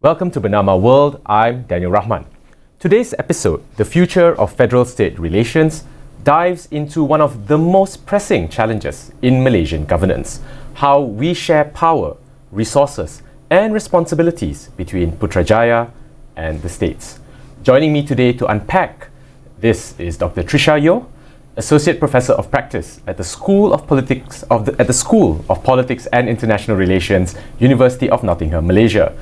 Welcome to BERNAMA World, I'm Daniel RAHMAN. Today's episode, The Future of Federal-State Relations, dives into one of the most pressing challenges in Malaysian governance, how we share power, resources and responsibilities between Putrajaya and the states. Joining me today to unpack this is Dr. TRICIA Yeoh, Associate Professor of Practice at the School of Politics and International Relations, University of Nottingham, Malaysia.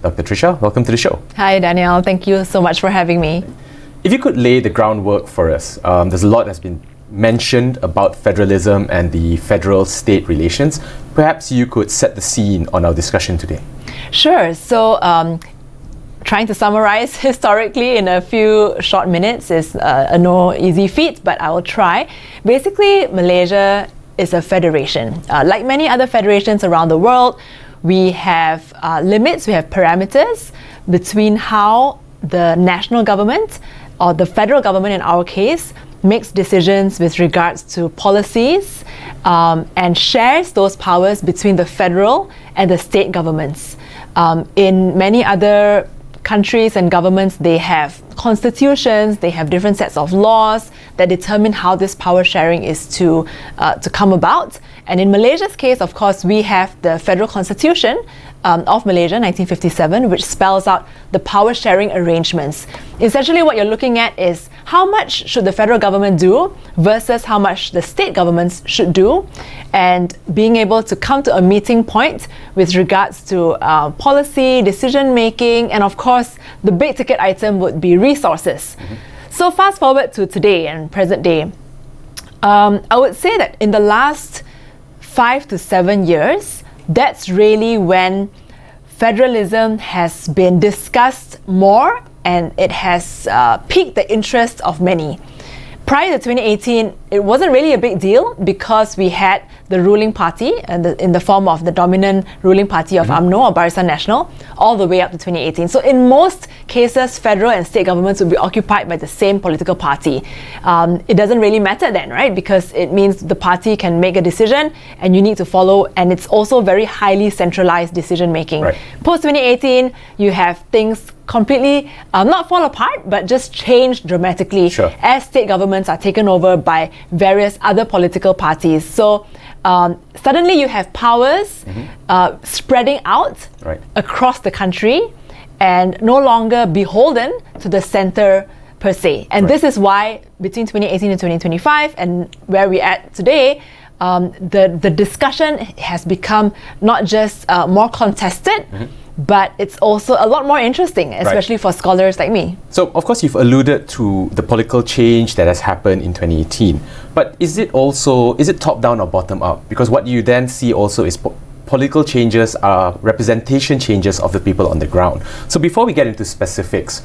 Dr. TRICIA, welcome to the show. Hi Daniel, thank you so much for having me. If you could lay the groundwork for us, there's a lot that's been mentioned about federalism and the federal-state relations. Perhaps you could set the scene on our discussion today. Sure. So, trying to summarize historically in a few short minutes is no easy feat, but I will try. Basically, Malaysia is a federation. Like many other federations around the world, we have limits, we have parameters between how the national government, or the federal government in our case, makes decisions with regards to policies and shares those powers between the federal and the state governments. In many other countries and governments, they have constitutions, they have different sets of laws that determine how this power sharing is to come about. And in Malaysia's case, of course, we have the Federal Constitution of Malaysia, 1957, which spells out the power sharing arrangements. Essentially, what you're looking at is how much should the federal government do versus how much the state governments should do, and being able to come to a meeting point with regards to policy, decision making, and of course, the big ticket item would be resources. So fast forward to today and present day, I would say that in the last 5 to 7 years, that's really when federalism has been discussed more and it has piqued the interest of many. Prior to 2018, it wasn't really a big deal because we had the ruling party in the form of the dominant ruling party of UMNO or Barisan Nasional all the way up to 2018. So in most cases, federal and state governments would be occupied by the same political party. It doesn't really matter then, right? Because it means the party can make a decision and you need to follow, and it's also very highly centralized decision making. Right. Post 2018, you have things completely not fall apart, but just change dramatically as state governments are taken over by various other political parties. So suddenly you have powers spreading out across the country and no longer beholden to the center per se. And this is why between 2018 and 2025 and where we're at today, the discussion has become not just more contested, but it's also a lot more interesting, especially for scholars like me. So, of course, you've alluded to the political change that has happened in 2018. But is it top-down or bottom-up? Because what you then see also is political changes are representation changes of the people on the ground. So before we get into specifics,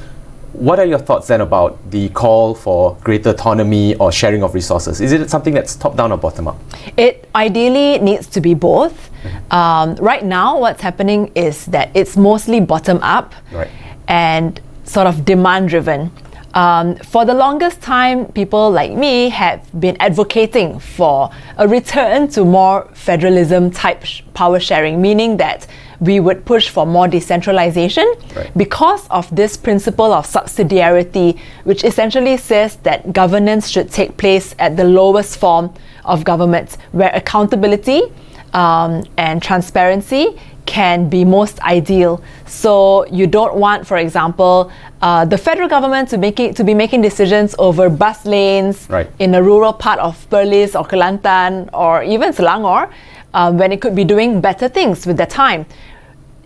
what are your thoughts then about the call for greater autonomy or sharing of resources? Is it something that's top-down or bottom-up? It ideally needs to be both. Right now, what's happening is that it's mostly bottom-up and sort of demand-driven. For the longest time, people like me have been advocating for a return to more federalism-type power sharing, meaning that we would push for more decentralization because of this principle of subsidiarity, which essentially says that governance should take place at the lowest form of government, where accountability and transparency can be most ideal. So you don't want, for example, the federal government to be making decisions over bus lanes in a rural part of Perlis or Kelantan or even Selangor, when it could be doing better things with their time.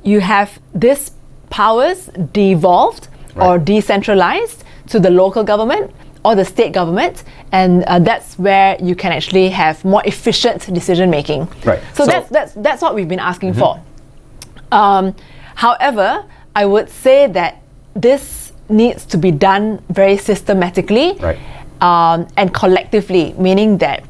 You have these powers devolved or decentralized to the local government or the state government, and that's where you can actually have more efficient decision making. So that's what we've been asking for. However, I would say that this needs to be done very systematically and collectively, meaning that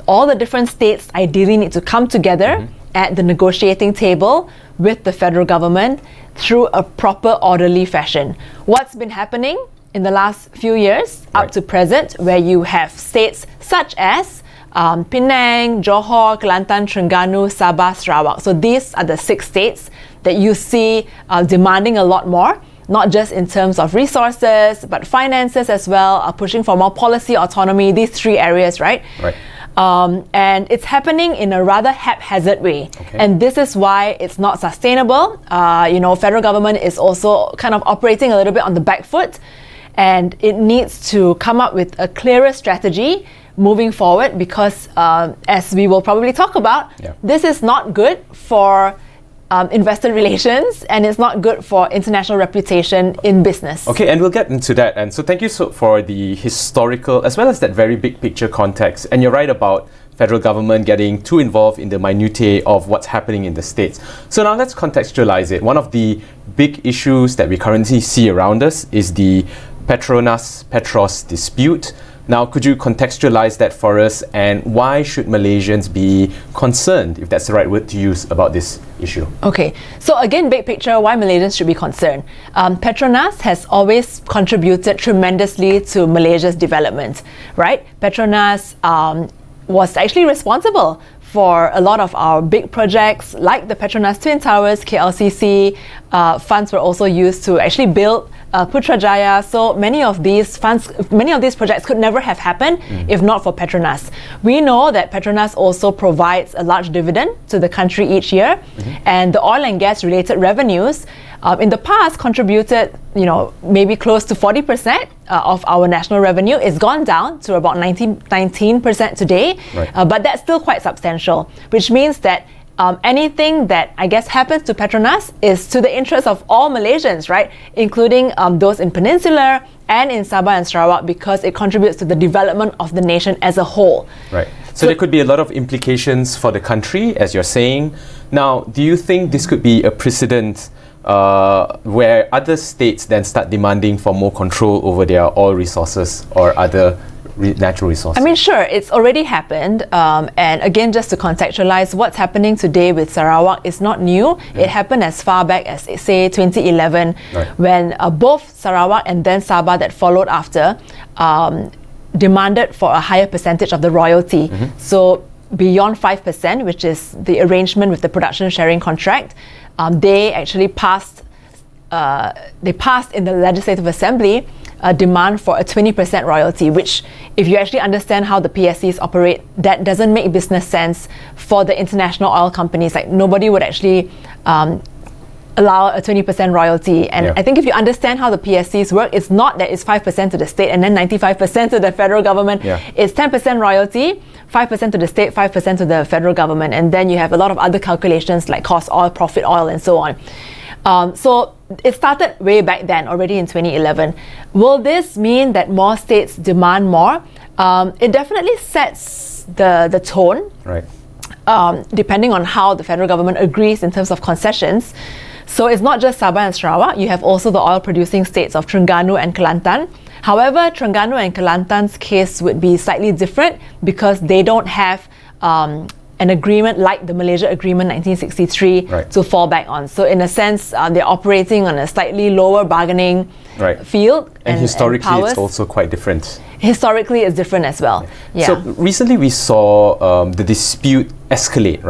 all the different states ideally need to come together at the negotiating table with the federal government through a proper orderly fashion. What's been happening in the last few years up to present, where you have states such as Penang, Johor, Kelantan, Terengganu, Sabah, Sarawak. So these are the 6 states that you see demanding a lot more, not just in terms of resources, but finances as well, are pushing for more policy autonomy, these 3 areas, right? Right. And it's happening in a rather haphazard way. Okay. And this is why it's not sustainable. Federal government is also kind of operating a little bit on the back foot, and it needs to come up with a clearer strategy moving forward, because as we will probably talk about, this is not good for investor relations, and it's not good for international reputation in business. Okay, and we'll get into that. And so thank you for the historical as well as that very big picture context. And you're right about federal government getting too involved in the minutiae of what's happening in the states. So now let's contextualize it. One of the big issues that we currently see around us is the Petronus dispute. Now, could you contextualize that for us, and why should Malaysians be concerned, if that's the right word to use, about this issue? Okay, so again, big picture, why Malaysians should be concerned. Petronus has always contributed tremendously to Malaysia's development, right? Petronus was actually responsible for a lot of our big projects, like the Petronus Twin Towers, KLCC. Funds were also used to actually build Putrajaya. So many of these projects could never have happened if not for Petronus. We know that Petronus also provides a large dividend to the country each year, and the oil and gas related revenues in the past contributed, maybe close to 40% of our national revenue. It's gone down to about 19% today, but that's still quite substantial, which means that anything that I guess happens to Petronus is to the interest of all Malaysians, right? Including those in Peninsular and in Sabah and Sarawak, because it contributes to the development of the nation as a whole. Right. So there could be a lot of implications for the country, as you're saying. Now, do you think this could be a precedent where other states then start demanding for more control over their oil resources or other natural resources? I mean, sure, it's already happened. And again, just to contextualize, what's happening today with Sarawak is not new. It happened as far back as, say, 2011, when both Sarawak and then Sabah that followed after demanded for a higher percentage of the royalty. So beyond 5%, which is the arrangement with the production sharing contract, they actually passed in the Legislative Assembly a demand for a 20% royalty, which, if you actually understand how the PSCs operate, that doesn't make business sense for the international oil companies. Like, nobody would actually allow a 20% royalty. And I think if you understand how the PSCs work, it's not that it's 5% to the state and then 95% to the federal government. It's 10% royalty, 5% to the state, 5% to the federal government. And then you have a lot of other calculations like cost oil, profit oil, and so on. So it started way back then, already in 2011. Will this mean that more states demand more? It definitely sets the tone, depending on how the federal government agrees in terms of concessions. So it's not just Sabah and Sarawak. You have also the oil-producing states of Terengganu and Kelantan. However, Terengganu and Kelantan's case would be slightly different because they don't have an agreement like the Malaysia Agreement 1963 to fall back on. So in a sense, they're operating on a slightly lower bargaining field. And historically, it's also quite different. Historically, it's different as well. So recently we saw the dispute escalate,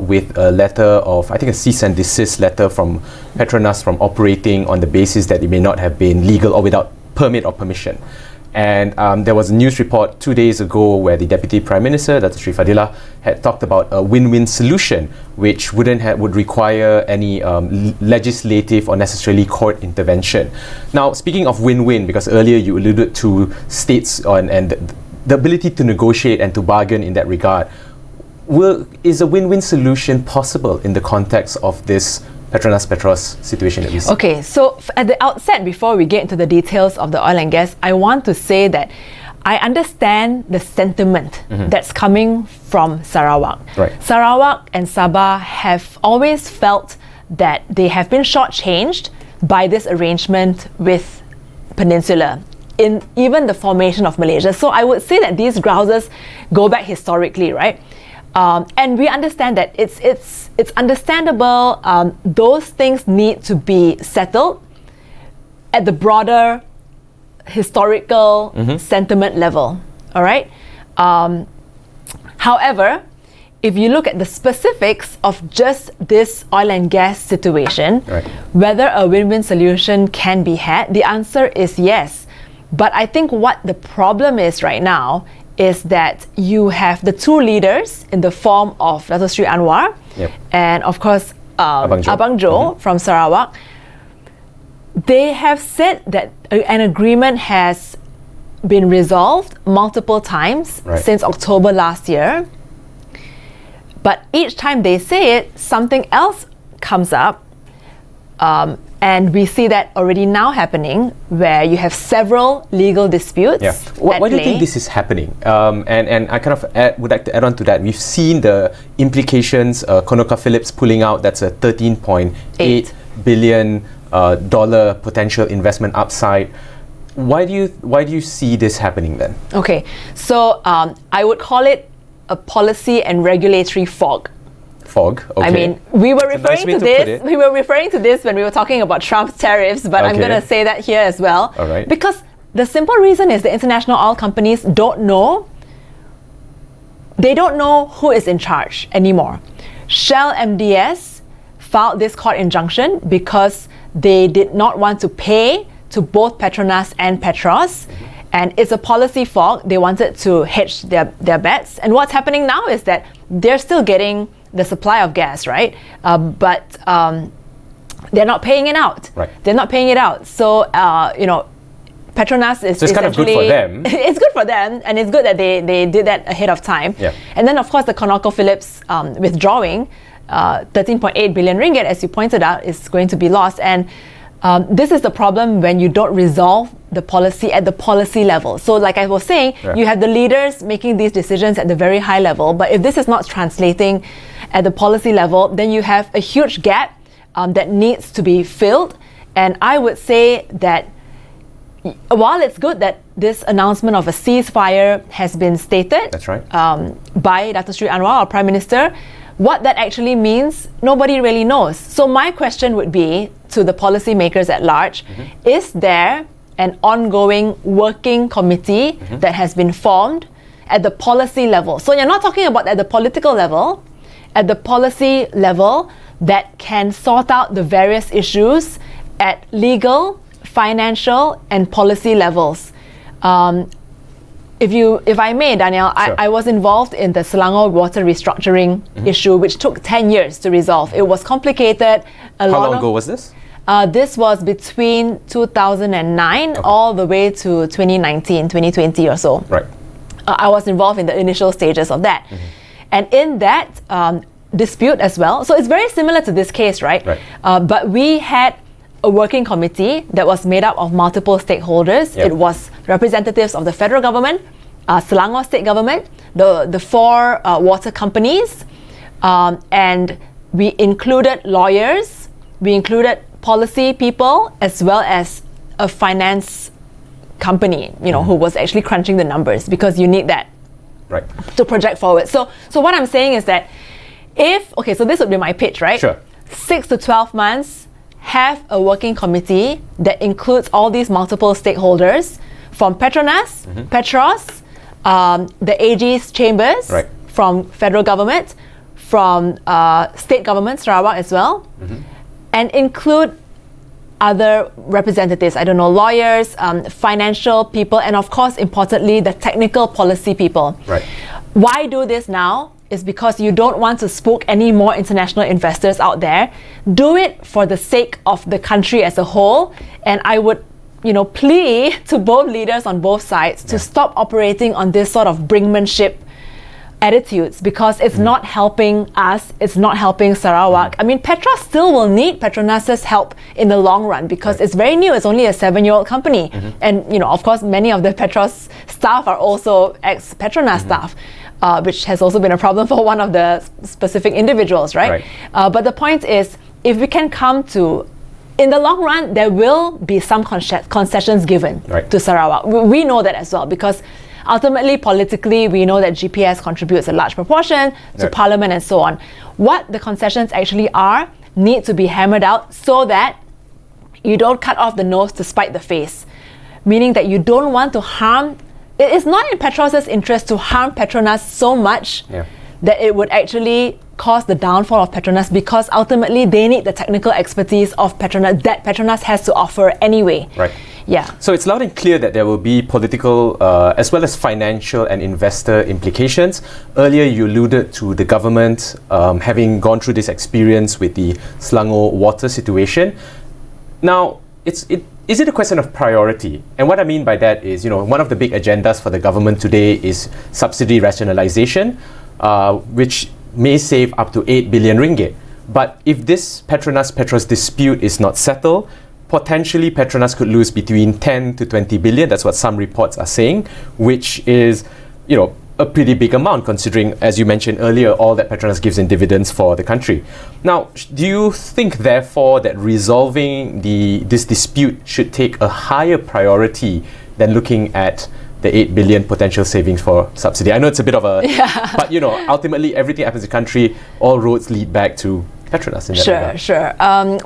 with a letter of, I think, a cease and desist letter from Petronus from operating on the basis that it may not have been legal or without permit or permission. And there was a news report 2 days ago where the Deputy Prime Minister, Dr. Sri Fadilah, had talked about a win-win solution which would require any legislative or necessarily court intervention. Now, speaking of win-win, because earlier you alluded to states and the ability to negotiate and to bargain in that regard, is a win-win solution possible in the context of this Petronus situation that we see? Okay, so at the outset, before we get into the details of the oil and gas, I want to say that I understand the sentiment that's coming from Sarawak. Sarawak and Sabah have always felt that they have been shortchanged by this arrangement with Peninsula in even the formation of Malaysia. So I would say that these grouses go back historically, right? And we understand that it's understandable. Those things need to be settled at the broader historical sentiment level. All right. However, if you look at the specifics of just this oil and gas situation, Right. whether a win-win solution can be had, the answer is yes. But I think what the problem is right now is that you have the two leaders in the form of Dato Sri Anwar Yep. and of course Abang Jo. from Sarawak. They have said that an agreement has been resolved multiple times Right. since October last year. But each time they say it, something else comes up. And we see that already now happening, where you have several legal disputes. Yeah. Why do you think this is happening? And I kind of would like to add on to that. We've seen the implications. ConocoPhillips pulling out. That's a $13.8 billion dollar potential investment upside. Why do you see this happening then? Okay, so I would call it a policy and regulatory fog. Fog. Okay. I mean, we were It's a nice referring way to to put this. it. We were referring to this when we were talking about Trump's tariffs, but I'm Okay. going to say that here as well. All right. Because the simple reason is the international oil companies don't know. They don't know who is in charge anymore. Shell MDS filed this court injunction because they did not want to pay to both Petronas and Petros. And it's a policy fog. They wanted to hedge their bets. And what's happening now is that they're still getting the supply of gas, right? But they're not paying it out. Right. They're not paying it out. So, Petronas is So it's kind of good for them. It's good for them, and it's good that they did that ahead of time. Yeah. And then, of course, the ConocoPhillips withdrawing 13.8 billion ringgit, as you pointed out, is going to be lost. And this is the problem when you don't resolve the policy at the policy level. So like I was saying, Yeah. you have the leaders making these decisions at the very high level, but if this is not translating at the policy level, then you have a huge gap that needs to be filled. And I would say that while it's good that this announcement of a ceasefire has been stated, That's right. by Dato Sri Anwar, our Prime Minister, what that actually means, nobody really knows. So my question would be to the policymakers at large, is there an ongoing working committee that has been formed at the policy level? So you're not talking about at the political level, at the policy level that can sort out the various issues at legal, financial and policy levels. If I may, Daniel, Sure. I was involved in the Selangor water restructuring issue, which took 10 years to resolve. It was complicated. How long ago was this? This was between 2009 all the way to 2019, 2020 or so. Right. I was involved in the initial stages of that. And in that dispute as well, so it's very similar to this case, right? Right. But we had a working committee that was made up of multiple stakeholders. Yep. It was representatives of the federal government, Selangor state government, the four water companies, and we included lawyers, we included policy people, as well as a finance company, who was actually crunching the numbers, because you need that Right. to project forward. So what I'm saying is that so this would be my pitch, right? Sure. 6 to 12 months, have a working committee that includes all these multiple stakeholders from Petronas, Petros, the AG's chambers, Right. from federal government, from state government, Sarawak as well, and include other representatives, lawyers, financial people, and of course, importantly, the technical policy people. Right. Why do this now? Is because you don't want to spook any more international investors out there. Do it for the sake of the country as a whole. And I would, plea to both leaders on both sides to stop operating on this sort of brinkmanship attitudes, because it's not helping us, it's not helping Sarawak. I mean, Petros still will need Petronas's help in the long run, because it's very new. It's only a 7-year-old company. And, of course, many of the Petros staff are also ex-Petronas staff. Which has also been a problem for one of the specific individuals, right? But the point is, if we can come to, in the long run, there will be some concessions given to Sarawak. We know that as well, because ultimately, politically, we know that GPS contributes a large proportion to Parliament and so on. What the concessions actually are need to be hammered out so that you don't cut off the nose to spite the face, meaning that you don't want to harm it is not in Petronus' interest to harm Petronus so much that it would actually cause the downfall of Petronus, because ultimately they need the technical expertise of Petronus that Petronus has to offer anyway. Right. Yeah. So it's loud and clear that there will be political as well as financial and investor implications. Earlier you alluded to the government having gone through this experience with the Selangor water situation. Now, is it a question of priority? And what I mean by that is, one of the big agendas for the government today is subsidy rationalisation, which may save up to 8 billion ringgit. But if this Petronus-Petros dispute is not settled, potentially Petronus could lose between 10 to 20 billion. That's what some reports are saying, which is, a pretty big amount considering, as you mentioned earlier, all that Petronus gives in dividends for the country. Now, do you think, therefore, that resolving this dispute should take a higher priority than looking at the 8 billion potential savings for subsidy? I know it's a bit of a... But, ultimately, everything happens in the country, all roads lead back to Petronus in that regard. Sure.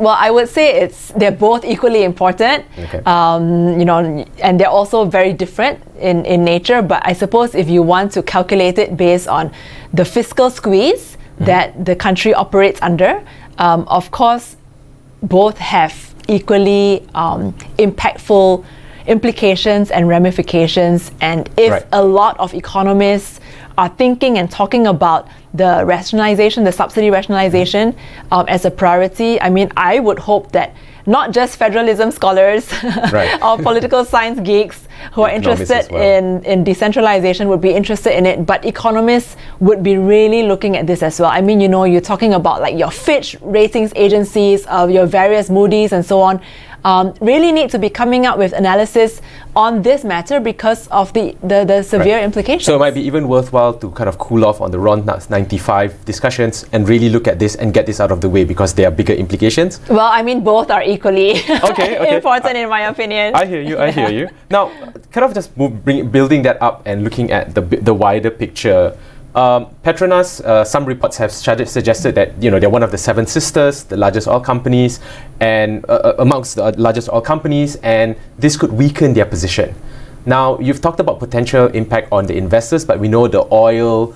Well, I would say they're both equally important, okay. And they're also very different in nature. But I suppose if you want to calculate it based on the fiscal squeeze that the country operates under, of course, both have equally impactful implications and ramifications. And if a lot of economists are thinking and talking about the rationalization, the subsidy rationalization as a priority, I mean, I would hope that not just federalism scholars or political science geeks who are interested in decentralization would be interested in it, but economists would be really looking at this as well. I mean, you're talking about like your Fitch ratings agencies, your various Moody's and so on, really need to be coming up with analysis on this matter because of the severe implications. So it might be even worthwhile to kind of cool off on the RON 95 discussions and really look at this and get this out of the way because there are bigger implications. Well, I mean, both are equally important in my opinion. I hear you. Now, kind of just building that up and looking at the wider picture. Petronus, some reports have suggested that they're one of the 7 sisters, the largest oil companies, and amongst the largest oil companies, and this could weaken their position. Now, you've talked about potential impact on the investors, but we know the oil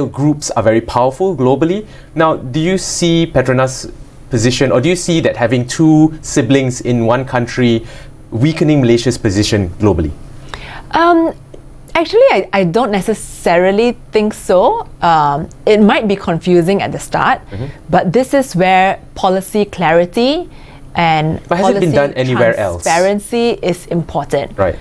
groups are very powerful globally. Now, do you see Petronus' position, or do you see that having 2 siblings in one country weakening Malaysia's position globally? Actually, I don't necessarily think so. It might be confusing at the start, but this is where policy clarity and but has it been done anywhere else? Transparency is important. Right.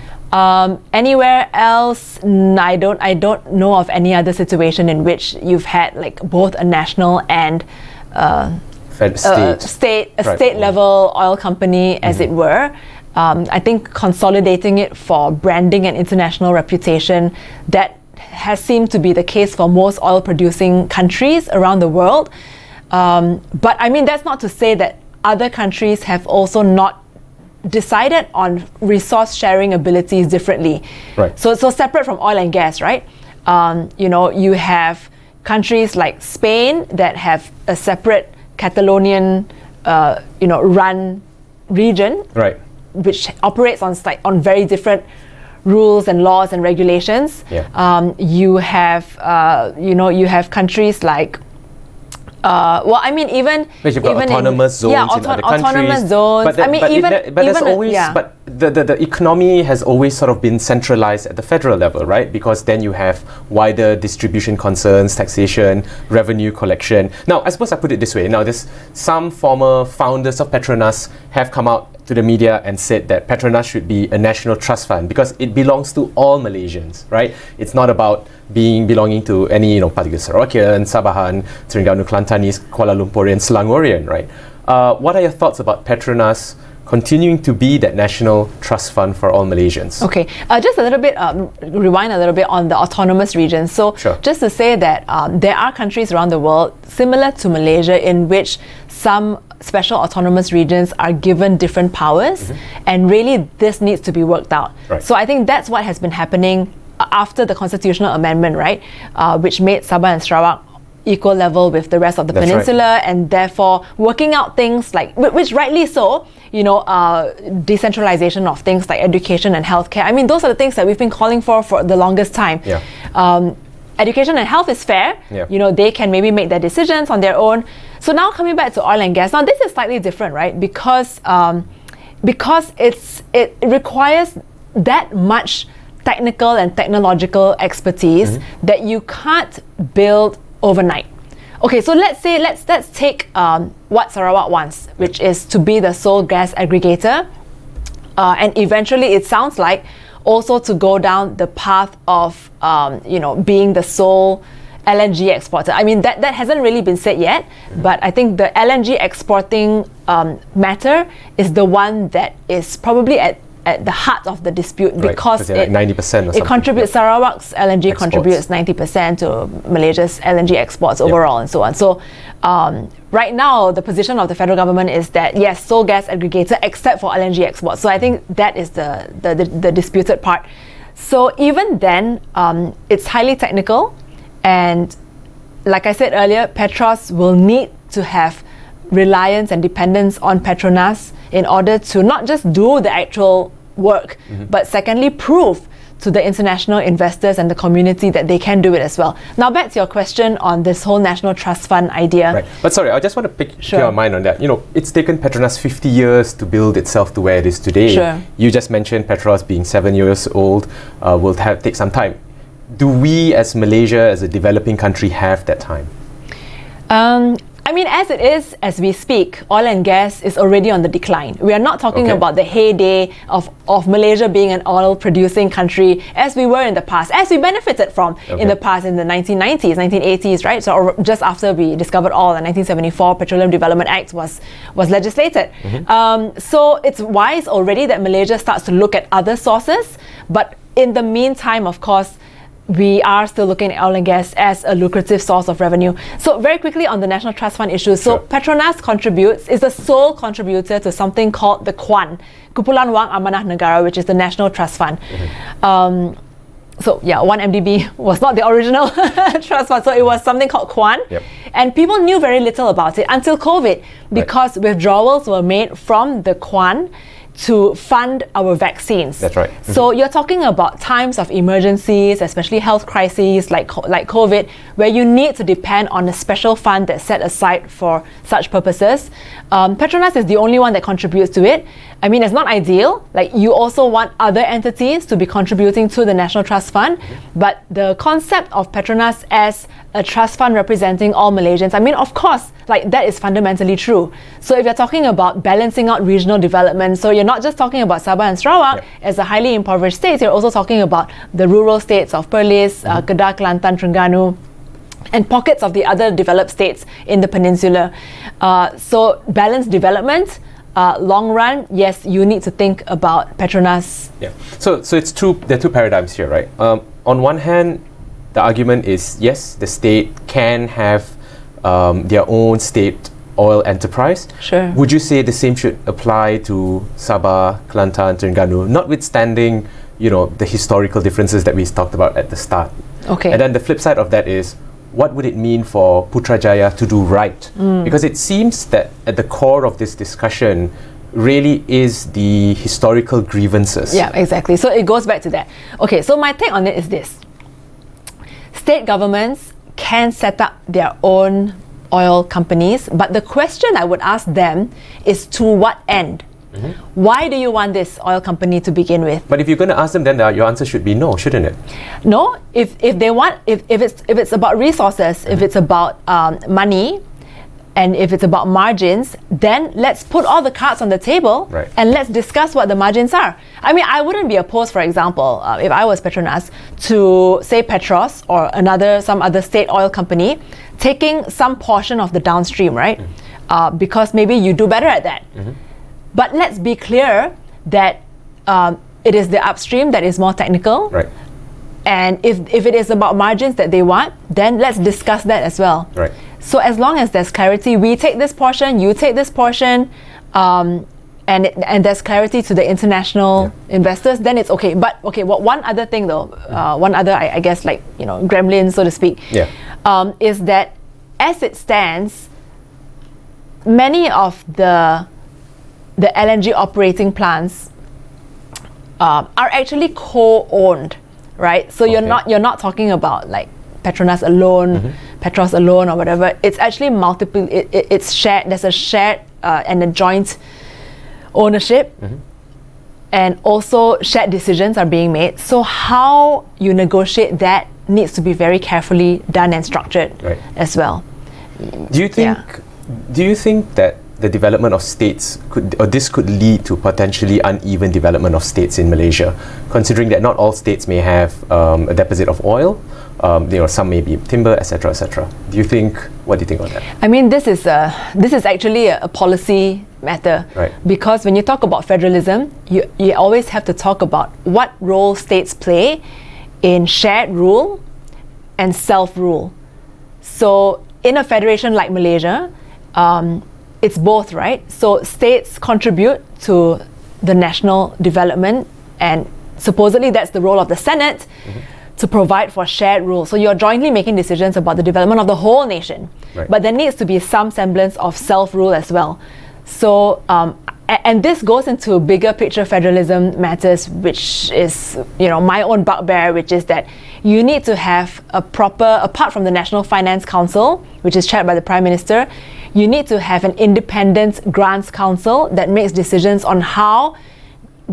Anywhere else, I don't know of any other situation in which you've had like both a national and state level oil company, as it were. I think consolidating it for branding and international reputation, that has seemed to be the case for most oil producing countries around the world. But I mean, that's not to say that other countries have also not decided on resource sharing abilities differently. Right. So separate from oil and gas, right? You have countries like Spain that have a separate Catalonian, run region. Right. Which operates on very different rules and laws and regulations. Yeah. You have countries like you've got autonomous zones in other countries. Autonomous zones. But the economy has always sort of been centralized at the federal level, right? Because then you have wider distribution concerns, taxation, revenue collection. Now, I suppose I put it this way. Now, some former founders of Petronus have come out to the media and said that Petronus should be a national trust fund because it belongs to all Malaysians, right? It's not about belonging to any, particular Sarawakian, Sabahan, Terengganu, Kelantanis, Kuala Lumpurian, Selangorian, right? What are your thoughts about Petronus continuing to be that national trust fund for all Malaysians? Okay, just a little bit, rewind a little bit on the autonomous regions. So just to say that there are countries around the world similar to Malaysia in which some special autonomous regions are given different powers, and really this needs to be worked out. Right. So I think that's what has been happening after the constitutional amendment, right, which made Sabah and Sarawak equal level with the rest of the That's peninsula, and therefore working out things like, which rightly so, decentralization of things like education and healthcare. I mean, those are the things that we've been calling for the longest time. Yeah. Education and health is fair. Yeah. They can maybe make their decisions on their own. So now coming back to oil and gas, now this is slightly different, right? Because it requires that much technical and technological expertise that you can't build overnight. Okay, so let's take what Sarawak wants, which is to be the sole gas aggregator, and eventually it sounds like also to go down the path of being the sole LNG exporter. I mean, that hasn't really been said yet, but I think the LNG exporting matter is the one that is probably at the heart of the dispute, because it, like 90% or something. It contributes, Sarawak's LNG exports. Contributes 90% to Malaysia's LNG exports overall, and so on. So right now, the position of the federal government is that yes, sole gas aggregator except for LNG exports. So I think that is the disputed part. So even then, it's highly technical, and like I said earlier, Petros will need to have reliance and dependence on Petronus in order to not just do the actual work, but secondly, prove to the international investors and the community that they can do it as well. Now back to your question on this whole National Trust Fund idea. Right. But sorry, I just want to pick your mind on that. It's taken Petronus 50 years to build itself to where it is today. Sure. You just mentioned Petros being 7 years old will take some time. Do we as Malaysia, as a developing country, have that time? I mean, as it is, as we speak, oil and gas is already on the decline. We are not talking about the heyday of Malaysia being an oil-producing country as we were in the past, as we benefited from in the past, in the 1990s, 1980s, right? So just after we discovered oil, the 1974 Petroleum Development Act was legislated. So it's wise already that Malaysia starts to look at other sources, but in the meantime, of course, we are still looking at oil and gas as a lucrative source of revenue. So very quickly on the National Trust Fund issue. So Petronus is the sole contributor to something called the KWAN, Kumpulan Wang Amanah Negara, which is the National Trust Fund. So yeah, 1MDB was not the original trust fund, so it was something called KWAN. And people knew very little about it until COVID, because withdrawals were made from the KWAN to fund our vaccines. That's right. So you're talking about times of emergencies, especially health crises like COVID, where you need to depend on a special fund that's set aside for such purposes. Petronus is the only one that contributes to it. I mean, it's not ideal. Like, you also want other entities to be contributing to the National Trust Fund, but the concept of Petronus as a trust fund representing all Malaysians, I mean, of course, like, that is fundamentally true. So if you're talking about balancing out regional development, so you're not just talking about Sabah and Sarawak as a highly impoverished state, you're also talking about the rural states of Perlis, Kedah, Kelantan, Terengganu, and pockets of the other developed states in the peninsula. So balanced development, long run, yes, you need to think about Petronus. Yeah. So it's true. There are two paradigms here, right? On one hand, the argument is yes, the state can have their own state oil enterprise. Sure. Would you say the same should apply to Sabah, Kelantan, Terengganu, notwithstanding the historical differences that we talked about at the start? Okay. And then the flip side of that is, what would it mean for Putrajaya to do right? Because it seems that at the core of this discussion really is the historical grievances. Yeah, exactly. So it goes back to that. Okay, so my take on it is this. State governments can set up their own oil companies, but the question I would ask them is, to what end? Why do you want this oil company to begin with? But if you're going to ask them, then your answer should be no, shouldn't it? No, if it's about resources, if it's about money, and if it's about margins, then let's put all the cards on the table and let's discuss what the margins are. I mean, I wouldn't be opposed, for example, if I was Petronus, to say Petros or some other state oil company taking some portion of the downstream, right? Because maybe you do better at that. But let's be clear that it is the upstream that is more technical. Right. And if it is about margins that they want, then let's discuss that as well. Right. So as long as there's clarity, we take this portion, you take this portion, and there's clarity to the international investors, then it's okay. But okay, one other thing though, one other, I guess, like, gremlin, so to speak, is that as it stands, many of the LNG operating plants are actually co-owned, right? So you're not talking about like Petronus alone, Petros alone, or whatever. It's actually multiple. It's shared. There's a shared and a joint ownership, and also shared decisions are being made. So how you negotiate that needs to be very carefully done and structured as well. Do you think that the development of states could lead to potentially uneven development of states in Malaysia, considering that not all states may have a deposit of oil, some may be timber, etc., etc. What do you think on that? I mean, this is actually a policy matter, because when you talk about federalism, you always have to talk about what role states play in shared rule and self-rule. So in a federation like Malaysia, it's both, right? So states contribute to the national development, and supposedly that's the role of the Senate to provide for shared rule. So you're jointly making decisions about the development of the whole nation. But there needs to be some semblance of self-rule as well. So, and this goes into bigger picture federalism matters, which is, my own bugbear, which is that you need to have a proper, apart from the National Finance Council, which is chaired by the Prime Minister, you need to have an independent grants council that makes decisions on how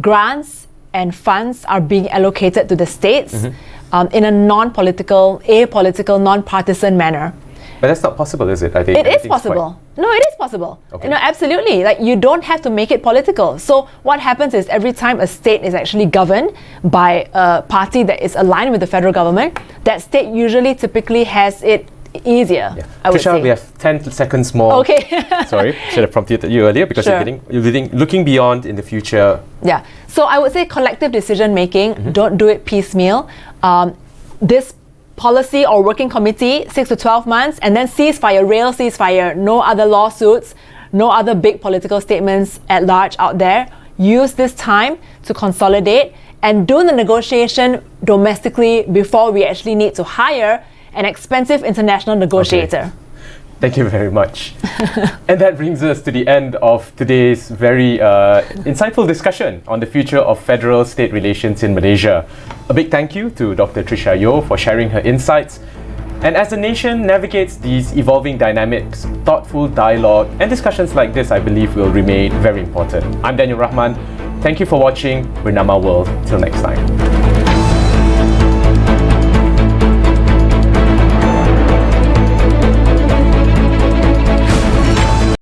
grants and funds are being allocated to the states in a non-political, apolitical, non-partisan manner. But that's not possible, is it? I think it is possible. No, it is possible. Okay. Absolutely. Like, you don't have to make it political. So what happens is every time a state is actually governed by a party that is aligned with the federal government, that state usually typically has it easier. I would Trisha, say. we have 10 seconds more. Okay. Sorry, should have prompted you earlier, because you're looking beyond in the future. Yeah. So I would say collective decision making. Don't do it piecemeal. This policy or working committee, 6 to 12 months, and then real ceasefire, no other lawsuits, no other big political statements at large out there. Use this time to consolidate and do the negotiation domestically before we actually need to hire an expensive international negotiator. Okay. Thank you very much. And that brings us to the end of today's very insightful discussion on the future of federal-state relations in Malaysia. A big thank you to Dr. Tricia Yeo for sharing her insights. And as the nation navigates these evolving dynamics, thoughtful dialogue and discussions like this, I believe, will remain very important. I'm Daniel Rahman. Thank you for watching BERNAMA World. Till next time.